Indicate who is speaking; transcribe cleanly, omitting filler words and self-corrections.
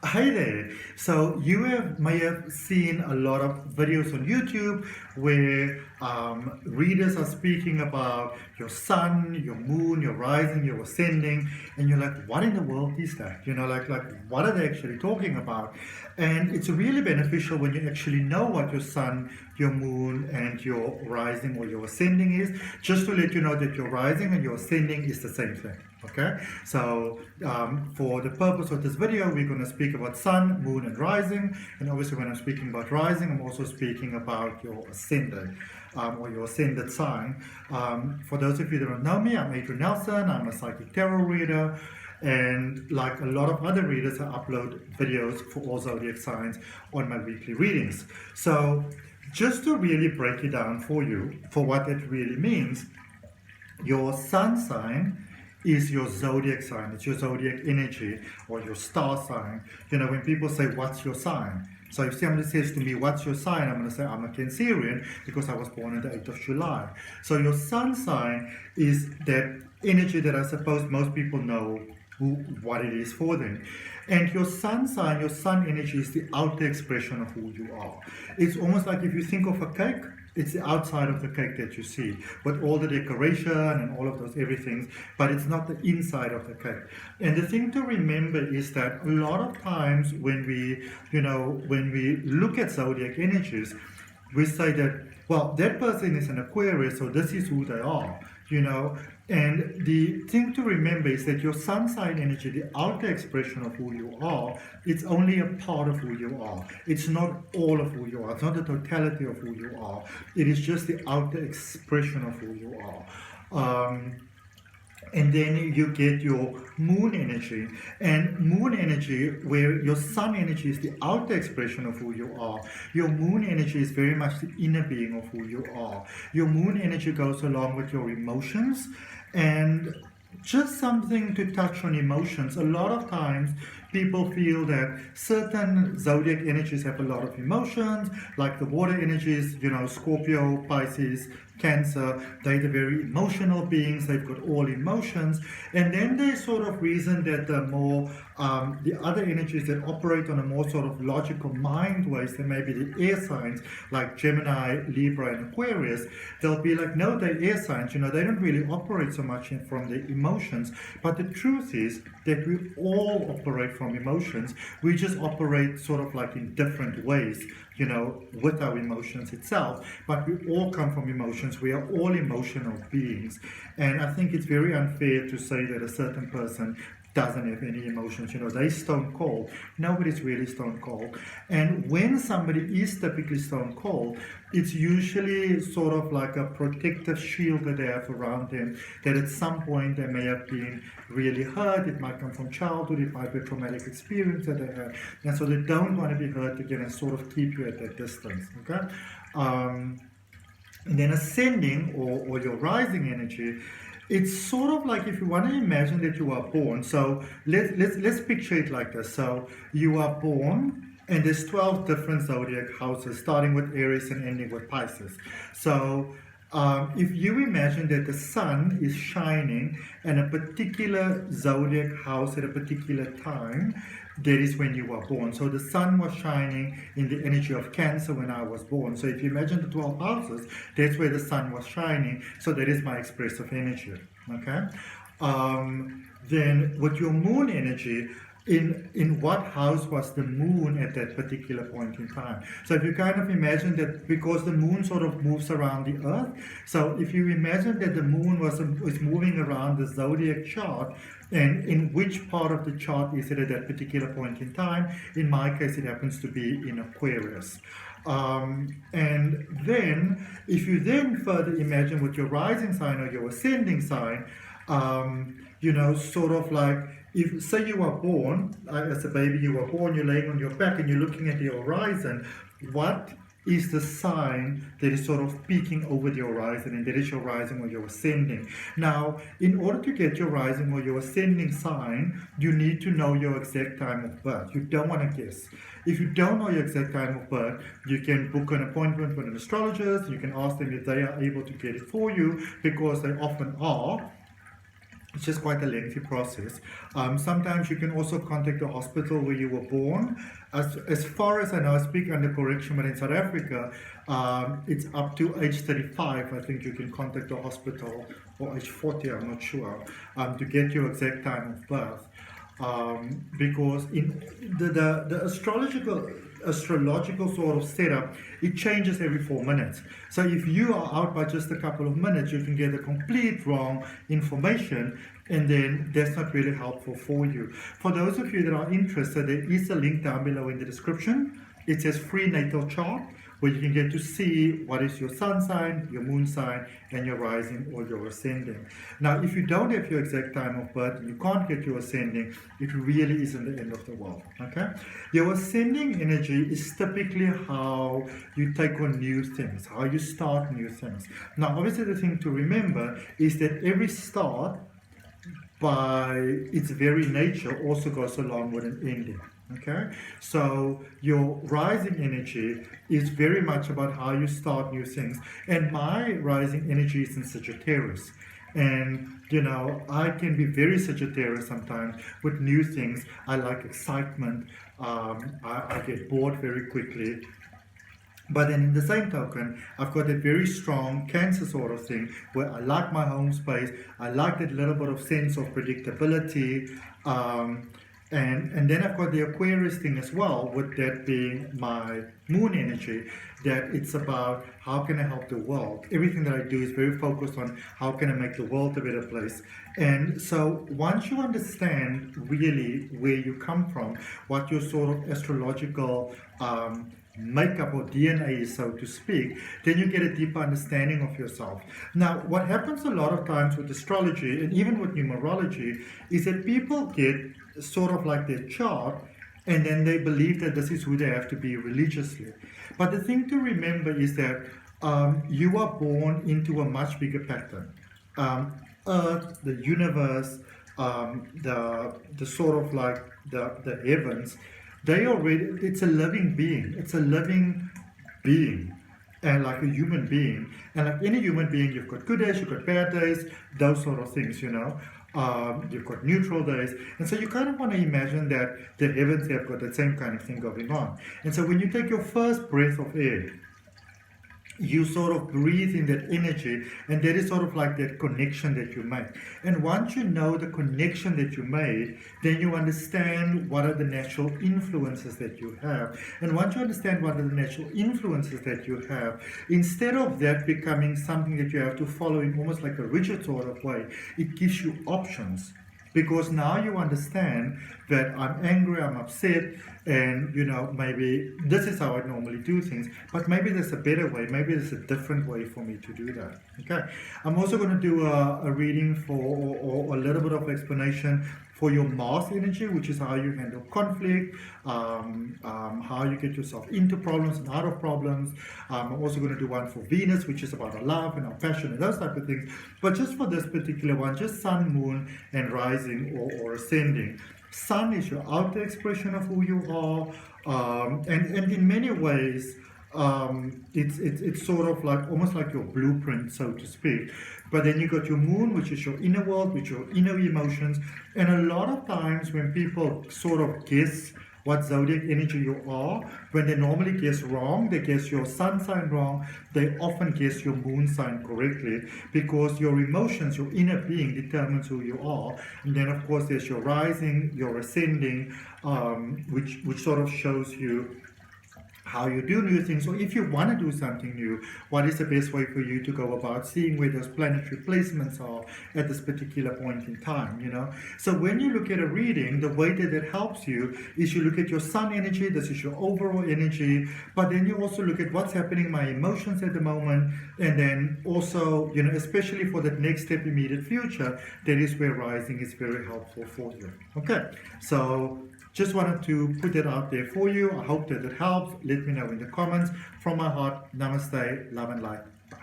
Speaker 1: Hi there. So may have seen a lot of videos on YouTube where readers are speaking about your sun, your moon, your rising, your ascending, and you're like, what in the world is that? Like what are they actually talking about? And it's really beneficial when you actually know what your sun, your moon, and your rising or your ascending is, just to let you know that your rising and your ascending is the same thing. Okay, so for the purpose of this video, we're going to speak about sun, moon, and rising. And obviously, when I'm speaking about rising, I'm also speaking about your ascendant or your ascended sign. For those of you that don't know me, I'm Adrian Nelson. I'm a psychic tarot reader. And like a lot of other readers, I upload videos for all zodiac signs on my weekly readings. So just to really break it down for you, for what it really means, your sun sign is your zodiac sign. It's your zodiac energy or your star sign. When people say, what's your sign? So if somebody says to me, what's your sign? I'm going to say, I'm a Cancerian because I was born on the 8th of July. So your sun sign is that energy that I suppose most people know what it is for them. And your sun sign, your sun energy is the outer expression of who you are. It's almost like if you think of a cake, it's the outside of the cake that you see with all the decoration and all of those everything, but it's not the inside of the cake. And the thing to remember is that a lot of times when we look at zodiac energies, we say that, well, that person is an Aquarius, so this is who they are, And the thing to remember is that your sun sign energy, the outer expression of who you are, it's only a part of who you are. It's not all of who you are. It's not the totality of who you are. It is just the outer expression of who you are. And then you get your moon energy. And moon energy, where your sun energy is the outer expression of who you are, your moon energy is very much the inner being of who you are. Your moon energy goes along with your emotions. And just something to touch on emotions. A lot of times people feel that certain zodiac energies have a lot of emotions, like the water energies, Scorpio, Pisces, Cancer. They're the very emotional beings. They've got all emotions. And then they sort of reason that the other energies that operate on a more sort of logical mind ways, they may be the air signs like Gemini, Libra, and Aquarius. They'll be like, no, they're air signs. They don't really operate so much from the emotions. But the truth is that we all operate from emotions. We just operate sort of like in different ways, with our emotions itself. But we all come from emotions. We are all emotional beings. And I think it's very unfair to say that a certain person doesn't have any emotions. They're stone cold. Nobody's really stone cold. And when somebody is typically stone cold, it's usually sort of like a protective shield that they have around them, that at some point they may have been really hurt. It might come from childhood. It might be a traumatic experience that they had. And so they don't want to be hurt again and sort of keep you at that distance. Okay? And then ascending or your rising energy, it's sort of like if you want to imagine that you are born. So let's picture it like this. So you are born, and there's 12 different zodiac houses, starting with Aries and ending with Pisces. So if you imagine that the sun is shining in a particular zodiac house at a particular time, that is when you were born. So the sun was shining in the energy of Cancer when I was born. So if you imagine the 12 houses, that's where the sun was shining. So that is my expressive energy. Okay. Then with your moon energy, in what house was the moon at that particular point in time? So if you kind of imagine that, because the moon sort of moves around the earth, so if you imagine that the moon was moving around the zodiac chart, and in which part of the chart is it at that particular point in time? In my case, it happens to be in Aquarius. And then, if you then further imagine with your rising sign or your ascending sign, sort of like, if say you were born, as a baby you were born, you're laying on your back and you're looking at the horizon, what is the sign that is sort of peeking over the horizon, and that is your rising or your ascending. Now, in order to get your rising or your ascending sign, you need to know your exact time of birth. You don't want to guess. If you don't know your exact time of birth, you can book an appointment with an astrologist. You can ask them if they are able to get it for you, because they often are. It's just quite a lengthy process. Sometimes you can also contact the hospital where you were born. As far as I know, I speak under correction, but in South Africa, it's up to age 35. I think you can contact the hospital, or age 40, I'm not sure, to get your exact time of birth. Because in the astrological sort of setup, it changes every 4 minutes. So if you are out by just a couple of minutes, you can get a complete wrong information, and then that's not really helpful for you. For those of you that are interested, there is a link down below in the description. It says free natal chart, where you can get to see what is your sun sign, your moon sign, and your rising or your ascending. Now, if you don't have your exact time of birth and you can't get your ascending, it really isn't the end of the world, okay? Your ascending energy is typically how you take on new things, how you start new things. Now, obviously, the thing to remember is that every start, by its very nature, also goes along with an ending. Okay, so your rising energy is very much about how you start new things. And my rising energy is in Sagittarius. And, you know, I can be very Sagittarius sometimes with new things. I like excitement. I get bored very quickly. But then in the same token, I've got that very strong Cancer sort of thing where I like my home space. I like that little bit of sense of predictability. And then I've got the Aquarius thing as well, with that being my moon energy, that it's about how can I help the world. Everything that I do is very focused on how can I make the world a better place. And so once you understand really where you come from, what your sort of astrological makeup or DNA is, so to speak, then you get a deeper understanding of yourself. Now, what happens a lot of times with astrology and even with numerology is that people get sort of like their chart, and then they believe that this is who they have to be religiously. But the thing to remember is that you are born into a much bigger pattern. Earth, the universe, the sort of like the heavens, it's a living being. It's a living being. And like a human being. And like any human being, you've got good days, you've got bad days, those sort of things, you know. You've got neutral days. And so you kind of want to imagine that the heavens have got that same kind of thing going on. And so when you take your first breath of air, you sort of breathe in that energy, and that is sort of like that connection that you make. And once you know the connection that you made, then you understand what are the natural influences that you have. And once you understand what are the natural influences that you have, instead of that becoming something that you have to follow in almost like a rigid sort of way, it gives you options. Because now you understand that I'm angry, I'm upset, and you know, maybe this is how I normally do things, but maybe there's a better way, maybe there's a different way for me to do that. Okay, I'm also going to do a reading for, or a little bit of explanation for your Mars energy, which is how you handle conflict, how you get yourself into problems and out of problems. I'm also going to do one for Venus, which is about our love and our passion and those type of things. But just for this particular one, just Sun, Moon, and Rising or Ascending. Sun is your outer expression of who you are, and in many ways, it's sort of like almost like your blueprint, so to speak. But then you got your moon, which is your inner world, which are your inner emotions. And a lot of times when people sort of guess what zodiac energy you are, when they normally guess wrong, they guess your sun sign wrong, they often guess your moon sign correctly, because your emotions, your inner being determines who you are. And then of course there's your rising, your ascending, which sort of shows you how you do new things, or if you want to do something new, what is the best way for you to go about seeing where those planetary placements are at this particular point in time, you know. So when you look at a reading, the way that it helps you is you look at your sun energy, this is your overall energy, but then you also look at what's happening in my emotions at the moment, and then also, you know, especially for that next step, immediate future, that is where rising is very helpful for you. Okay, so just wanted to put that out there for you. I hope that it helps. Let me know in the comments. From my heart, namaste, love and light. Bye.